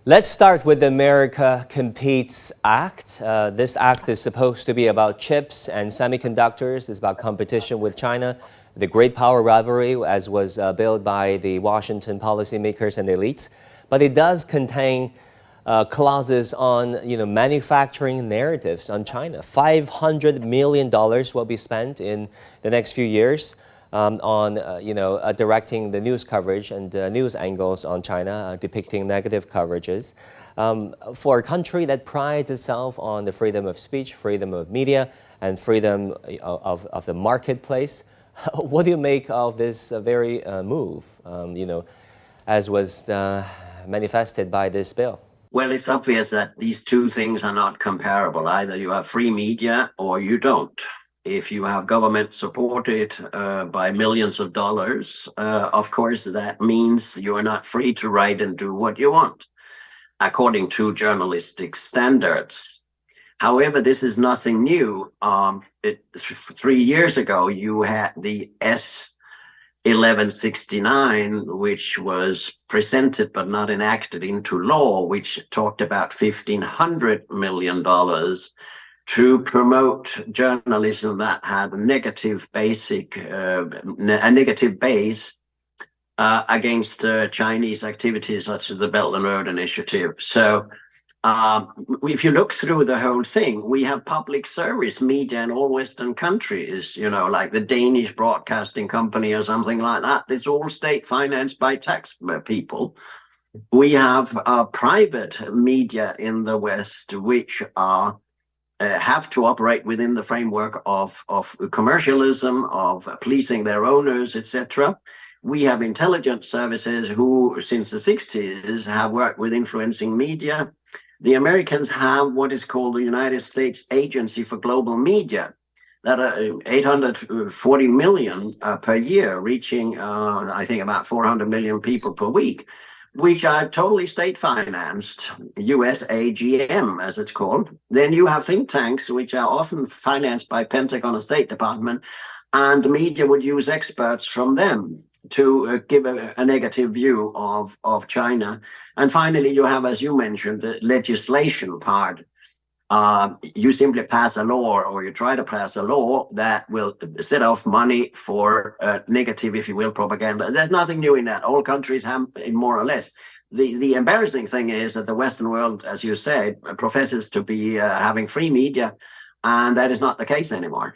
Let's start with the America Competes Act. This act is supposed to be about chips and semiconductors. It's about competition with China, the great power rivalry as was billed by the Washington policymakers and elites. But it does contain clauses on manufacturing narratives on China. $500 million will be spent in the next few years on directing the news coverage and news angles on China, depicting negative coverages. For a country that prides itself on the freedom of speech, freedom of media, and freedom of the marketplace, what do you make of this very move, as was manifested by this bill? Well, it's obvious that these two things are not comparable. Either you have free media or you don't. If you have government supported by millions of dollars, of course, that means you are not free to write and do what you want, according to journalistic standards. However, this is nothing new. 3 years ago, you had the S1169, which was presented but not enacted into law, which talked about $1,500 million to promote journalism that had a negative base against Chinese activities such as the Belt and Road Initiative. So if you look through the whole thing, we have public service media in all Western countries, like the Danish broadcasting company or something like that. It's all state financed by tax people. We have private media in the West, which are have to operate within the framework of commercialism, of pleasing their owners, etc. We have intelligence services who, since the 60s, have worked with influencing media. The Americans have what is called the United States Agency for Global Media, that are 840 million per year, reaching, I think, about 400 million people per week, which are totally state-financed, USAGM, as it's called. Then you have think tanks, which are often financed by Pentagon and State Department, and the media would use experts from them to give a negative view of China. And finally, you have, as you mentioned, the legislation part. You simply pass a law, or you try to pass a law that will set off money for negative, if you will, propaganda. There's nothing new in that. All countries have it, more or less. The embarrassing thing is that the Western world, as you said, professes to be having free media, and that is not the case anymore.